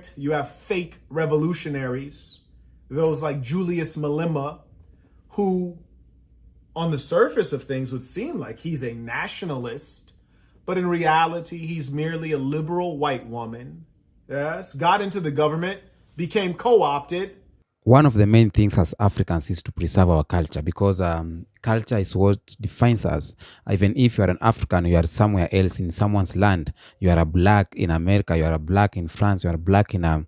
tricked. You have fake revolutionaries, those like Julius Malema, who on the surface of things would seem like he's a nationalist, but in reality, he's merely a liberal white woman. Yes, got into the government, became co-opted. One of the main things as Africans is to preserve our culture, because culture is what defines us. Even if you are an African, you are somewhere else in someone's land. You are a black in America, you are a black in France, you are black in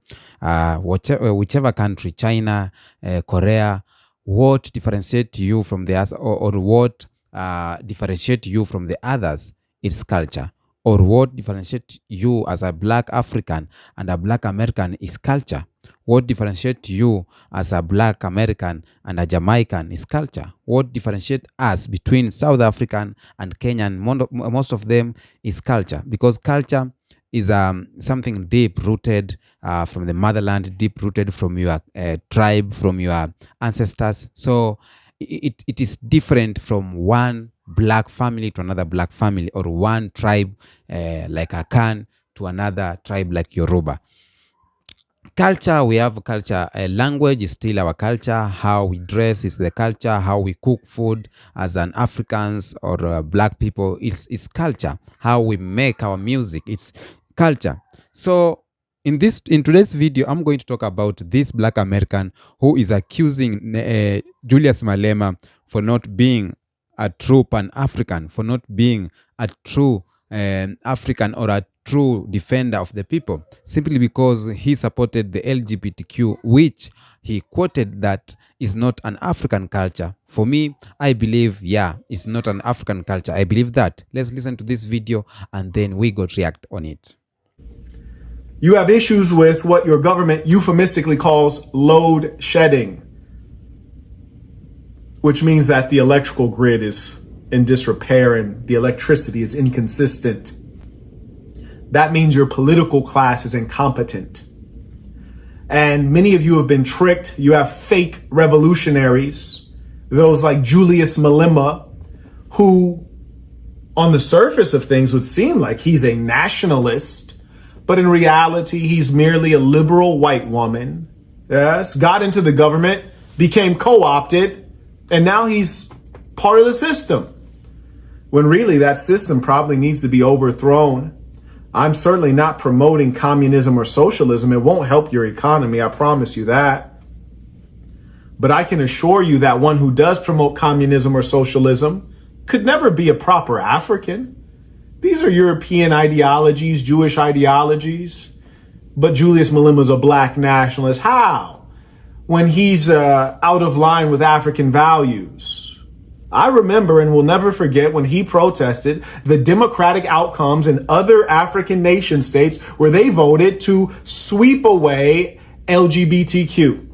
whichever country, China, Korea. What differentiates you from the others, or what differentiates you from the others? It's culture. Or what differentiates you as a black African and a black American is culture. What differentiates you as a black American and a Jamaican is culture. What differentiates us between South African and Kenyan, most of them, is culture. Because culture is something deep-rooted from the motherland, deep-rooted from your tribe, from your ancestors. So it is different from one black family to another black family, or one tribe like Akan to another tribe like Yoruba. Culture, we have culture. Language is still our culture. How we dress is the culture. How we cook food as an Africans or black people is culture. How we make our music, it's culture. So in today's video, I'm going to talk about this black American who is accusing Julius Malema for not being a true pan-African, for not being a true African or a true defender of the people, simply because he supported the LGBTQ, which he quoted that is not an African culture. For me, I believe, yeah, it's not an African culture. I believe that. Let's listen to this video and then we go react on it. You have issues with what your government euphemistically calls load shedding, which means that the electrical grid is in disrepair and the electricity is inconsistent. That means your political class is incompetent. And many of you have been tricked. You have fake revolutionaries, those like Julius Malema, who on the surface of things would seem like he's a nationalist, but in reality, he's merely a liberal white woman. Yes, got into the government, became co-opted, and now he's part of the system, when really that system probably needs to be overthrown. I'm certainly not promoting communism or socialism. It won't help your economy, I promise you that. But I can assure you that one who does promote communism or socialism could never be a proper African. These are European ideologies, Jewish ideologies. But Julius Malema is a black nationalist. How? When he's out of line with African values. I remember and will never forget when he protested the democratic outcomes in other African nation states where they voted to sweep away LGBTQ.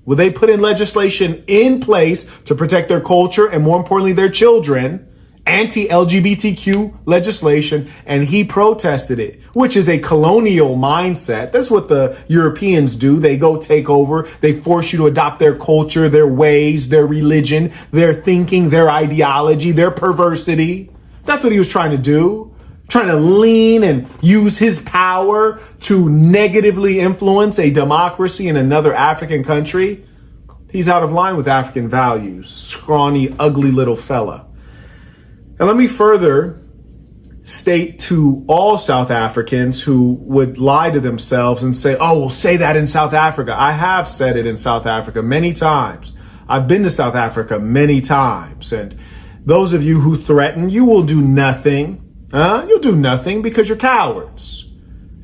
Where they put in legislation in place to protect their culture and, more importantly, their children, anti-LGBTQ legislation, and he protested it, which is a colonial mindset. That's what the Europeans do. They go take over. They force you to adopt their culture, their ways, their religion, their thinking, their ideology, their perversity. That's what he was trying to do, trying to lean and use his power to negatively influence a democracy in another African country. He's out of line with African values, scrawny, ugly little fella. And let me further state to all South Africans who would lie to themselves and say, oh, well, say that in South Africa. I have said it in South Africa many times. I've been to South Africa many times. And those of you who threaten, you will do nothing. You'll do nothing because you're cowards.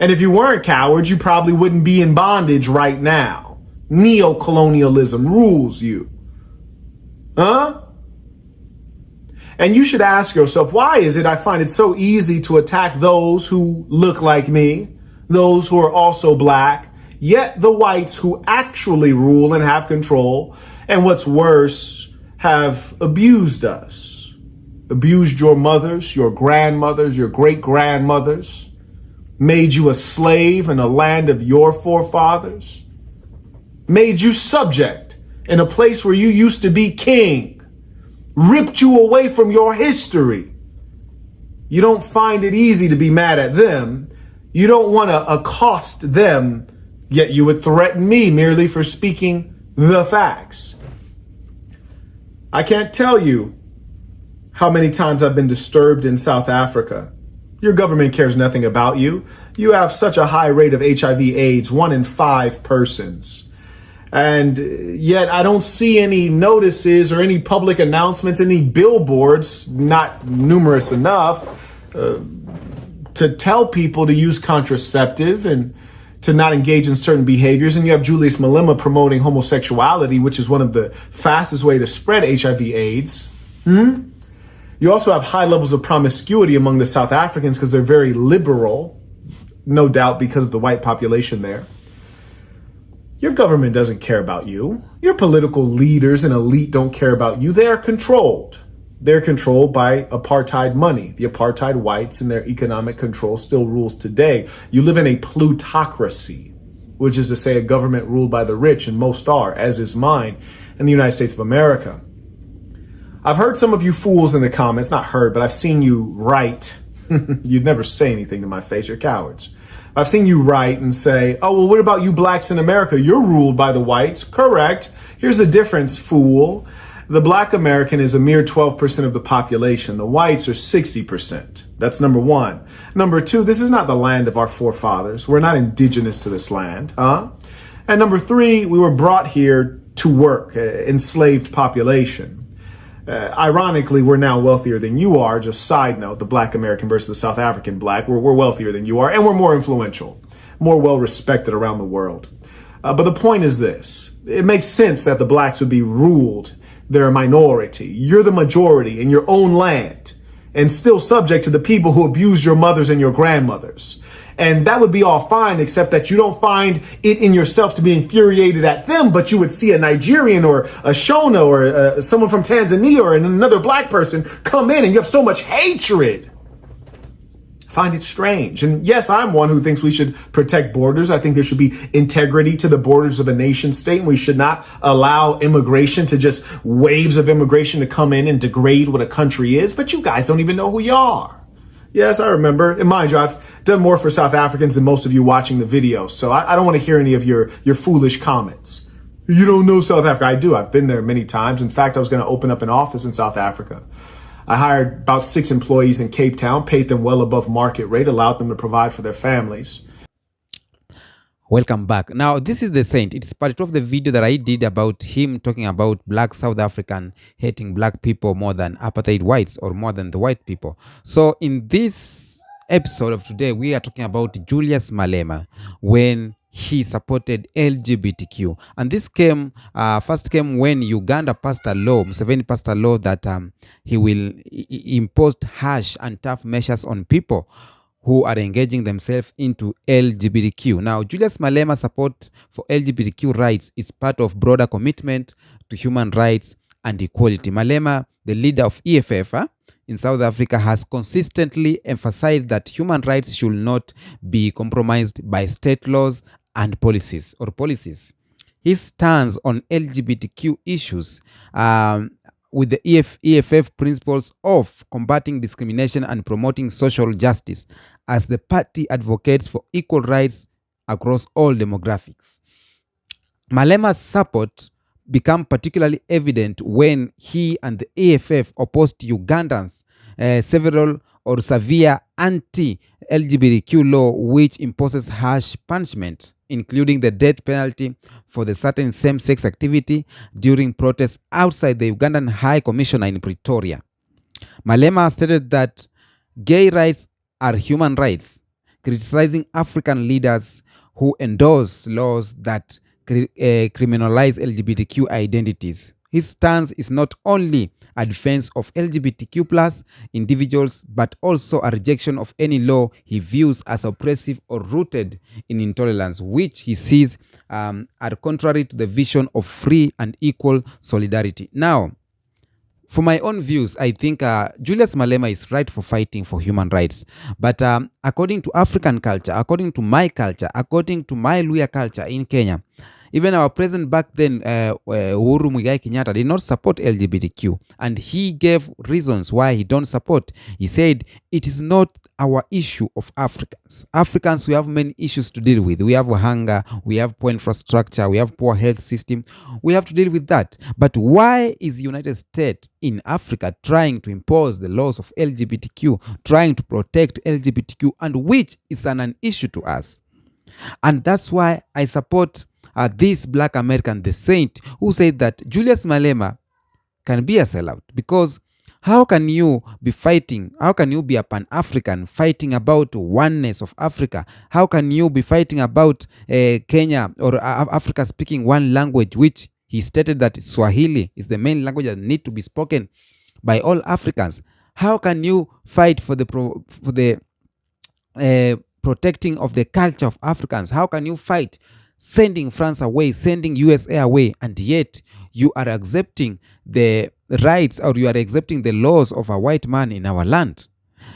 And if you weren't cowards, you probably wouldn't be in bondage right now. Neo-colonialism rules you. And you should ask yourself, why is it I find it so easy to attack those who look like me, those who are also black, yet the whites who actually rule and have control, and what's worse, have abused us, abused your mothers, your grandmothers, your great-grandmothers, made you a slave in a land of your forefathers, made you subject in a place where you used to be king, ripped you away from your history. You don't find it easy to be mad at them. You don't want to accost them Yet you would threaten me merely for speaking the facts. I can't tell you how many times I've been disturbed in South Africa. Your government cares nothing about you. You have such a high rate of HIV/AIDS, 1 in 5 persons. And yet I don't see any notices or any public announcements, any billboards, not numerous enough, to tell people to use contraceptive and to not engage in certain behaviors. And you have Julius Malema promoting homosexuality, which is one of the fastest way to spread HIV/AIDS. You also have high levels of promiscuity among the South Africans because they're very liberal, no doubt because of the white population there. Your government doesn't care about you. Your political leaders and elite don't care about you. They are controlled. They're controlled by apartheid money. The apartheid whites and their economic control still rules today. You live in a plutocracy, which is to say a government ruled by the rich, and most are, as is mine, in the United States of America. I've heard some of you fools in the comments, not heard, but I've seen you write. You'd never say anything to my face, you're cowards. I've seen you write and say, oh, well, what about you blacks in America? You're ruled by the whites. Correct. Here's the difference, fool. The black American is a mere 12% of the population. The whites are 60%. That's number one. Number two, this is not the land of our forefathers. We're not indigenous to this land. And number three, we were brought here to work, enslaved population. Ironically, we're now wealthier than you are. Just side note, the black American versus the South African black. We're wealthier than you are, and we're more influential, more well-respected around the world. But the point is this. It makes sense that the blacks would be ruled. They're a minority. You're the majority in your own land and still subject to the people who abused your mothers and your grandmothers. And that would be all fine, except that you don't find it in yourself to be infuriated at them, but you would see a Nigerian or a Shona or someone from Tanzania or another black person come in and you have so much hatred. I find it strange. And yes, I'm one who thinks we should protect borders. I think there should be integrity to the borders of a nation state. And we should not allow immigration to just waves of immigration to come in and degrade what a country is. But you guys don't even know who you are. Yes, I remember. And mind you, I've done more for South Africans than most of you watching the video. So I don't want to hear any of your foolish comments. You don't know South Africa. I do. I've been there many times. In fact, I was going to open up an office in South Africa. I hired about 6 employees in Cape Town, paid them well above market rate, allowed them to provide for their families. Welcome back. Now, this is the Saint. It's part of the video that I did about him talking about black South African hating black people more than apartheid whites or more than the white people. So in this episode of today, we are talking about Julius Malema when he supported LGBTQ. And this first came when Uganda passed a law, Museveni passed a law that he imposed harsh and tough measures on people who are engaging themselves into LGBTQ. Now, Julius Malema's support for LGBTQ rights is part of broader commitment to human rights and equality. Malema, the leader of EFF in South Africa, has consistently emphasized that human rights should not be compromised by state laws and policies. His stance on LGBTQ issues with the EFF principles of combating discrimination and promoting social justice as the party advocates for equal rights across all demographics. Malema's support became particularly evident when he and the EFF opposed Uganda's several or severe anti-LGBTQ law which imposes harsh punishment, including the death penalty for the certain same-sex activity during protests outside the Ugandan High Commissioner in Pretoria. Malema stated that gay rights are human rights, criticizing African leaders who endorse laws that criminalize LGBTQ identities. His stance is not only a defense of LGBTQ plus individuals, but also a rejection of any law he views as oppressive or rooted in intolerance, which he sees are contrary to the vision of free and equal solidarity. Now, for my own views, I think Julius Malema is right for fighting for human rights. But according to African culture, according to my culture, according to my Luya culture in Kenya, Even our president back then, Uhuru Muigai Kenyatta, did not support LGBTQ, and he gave reasons why he don't support. He said it is not our issue of Africans. Africans, we have many issues to deal with. We have hunger, we have poor infrastructure, we have poor health system. We have to deal with that. But why is the United States in Africa trying to impose the laws of LGBTQ, trying to protect LGBTQ, and which is an issue to us? And that's why I support this Black American, the saint, who said that Julius Malema can be a sellout, because how can you be fighting? How can you be a Pan-African fighting about oneness of Africa? How can you be fighting about Kenya or Africa speaking one language, which he stated that Swahili is the main language that need to be spoken by all Africans? How can you fight for the protecting of the culture of Africans? How can you fight sending France away, sending USA away, and yet you are accepting the rights, or you are accepting the laws of a white man in our land?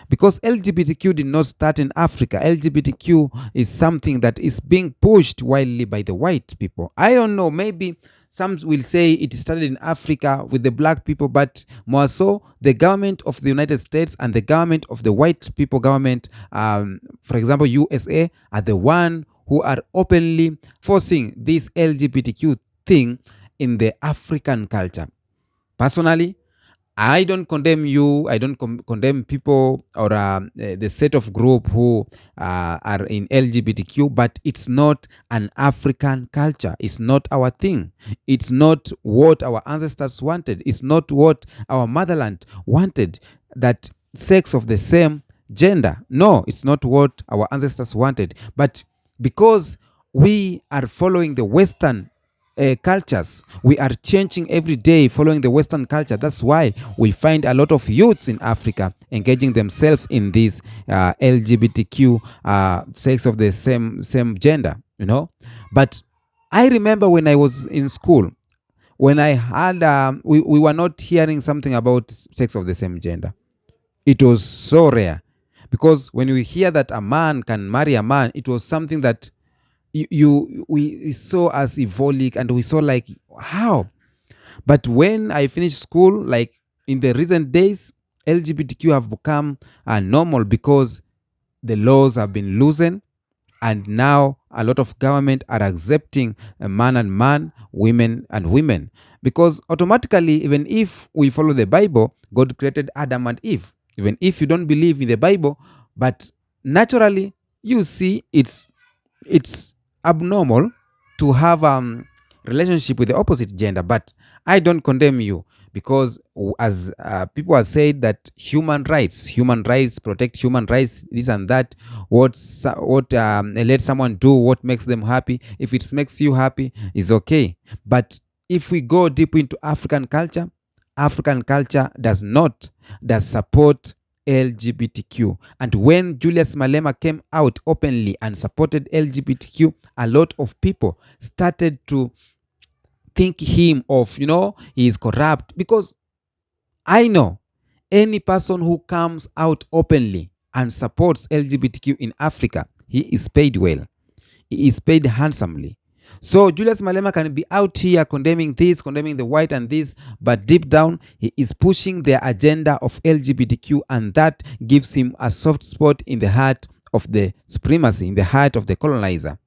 Because LGBTQ did not start in Africa. LGBTQ is something that is being pushed widely by the white people. I don't know, maybe some will say it started in Africa with the black people, but more so the government of the United States and the government of the white people government, for example, USA, are the one who are openly forcing this LGBTQ thing in the African culture. Personally, I don't condemn you. I don't condemn people or the set of group who are in LGBTQ, but it's not an African culture. It's not our thing. It's not what our ancestors wanted. It's not what our motherland wanted, that sex of the same gender. No, it's not what our ancestors wanted. But because we are following the Western cultures, we are changing every day following the Western culture. That's why we find a lot of youths in Africa engaging themselves in this LGBTQ sex of the same gender, you know. But I remember when I was in school, when I had we were not hearing something about sex of the same gender. It was so rare, because when we hear that a man can marry a man, it was something that we saw as symbolic, and we saw like, how? But when I finished school, like in the recent days, LGBTQ have become normal, because the laws have been loosened, and now a lot of government are accepting man and man, women and women, because automatically, even if we follow the Bible, God created Adam and Eve. Even if you don't believe in the Bible, but naturally you see it's abnormal to have relationship with the opposite gender. But I don't condemn you, because as people have said that human rights protect human rights, this and that. What let someone do what makes them happy. If it makes you happy, is okay. But if we go deep into African culture does support LGBTQ. And when Julius Malema came out openly and supported LGBTQ, a lot of people started to think him of, he is corrupt. Because I know any person who comes out openly and supports LGBTQ in Africa, he is paid well. He is paid handsomely. So Julius Malema can be out here condemning this, condemning the white and this, but deep down he is pushing the agenda of LGBTQ, and that gives him a soft spot in the heart of the supremacy, in the heart of the colonizer.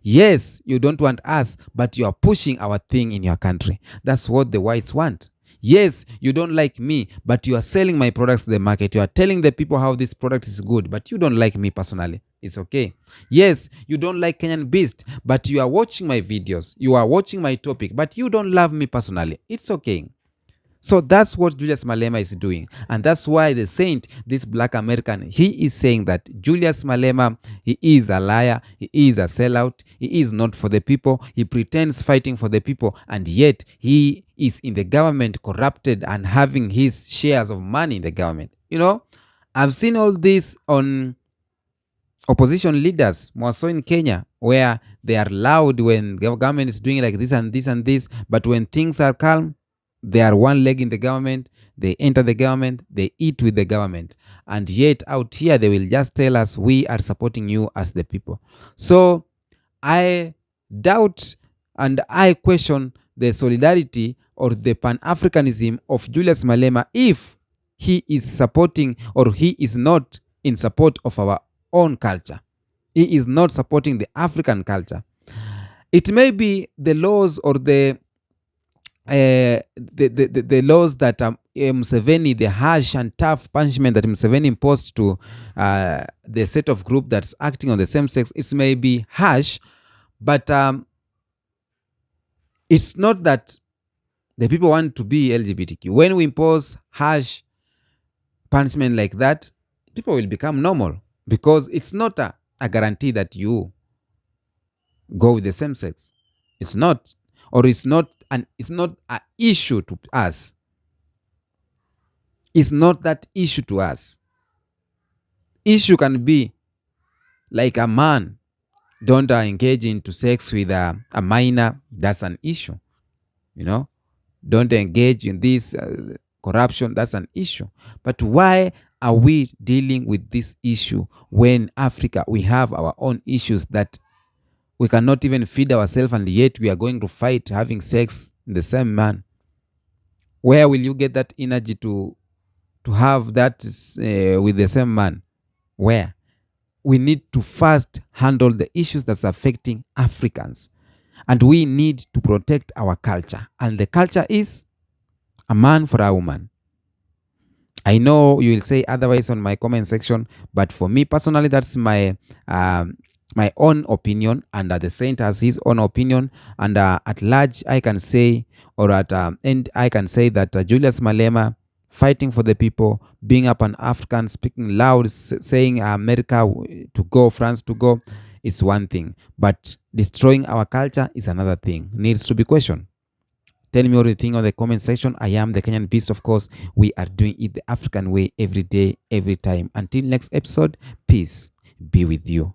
Yes, you don't want us, but you are pushing our thing in your country. That's what the whites want. Yes, you don't like me, but you are selling my products to the market. You are telling the people how this product is good, but you don't like me personally. It's okay. Yes, you don't like Kenyan Beast, but you are watching my videos. You are watching my topic, but you don't love me personally. It's okay. So that's what Julius Malema is doing. And that's why the saint, this Black American, he is saying that Julius Malema, he is a liar, he is a sellout, he is not for the people, he pretends fighting for the people, and yet he is in the government corrupted and having his shares of money in the government. I've seen all this on opposition leaders, more so in Kenya, where they are loud when the government is doing like this and this and this, but when things are calm, they are one leg in the government, they enter the government, they eat with the government. And yet out here, they will just tell us, we are supporting you as the people. So I doubt And I question the solidarity or the pan-Africanism of Julius Malema if he is supporting or he is not in support of our own culture. He is not supporting the African culture. It may be the laws or the laws that Museveni, the harsh and tough punishment that Museveni imposed to the set of group that's acting on the same sex, it may be harsh, but it's not that the people want to be LGBTQ. When we impose harsh punishment like that, people will become normal because it's not a guarantee that you go with the same sex. It's not, or it's not an issue to us. It's not that issue to us. Issue can be like a man don't engage into sex with a minor. That's an issue. Don't engage in this corruption. That's an issue. But why are we dealing with this issue when Africa, we have our own issues that we cannot even feed ourselves, and yet we are going to fight having sex in the same man? Where will you get that energy to have that with the same man? Where? We need to first handle the issues that's affecting Africans. And we need to protect our culture. And the culture is a man for a woman. I know you will say otherwise on my comment section, but for me personally, that's my own opinion, and the saint has his own opinion. And at large, I can say, or at end, I can say that Julius Malema, fighting for the people, being up an African, speaking loud, saying America to go, France to go, is one thing. But destroying our culture is another thing. Needs to be questioned. Tell me what you think on the comment section. I am the Kenyan Beast, of course. We are doing it the African way every day, every time. Until next episode, peace be with you.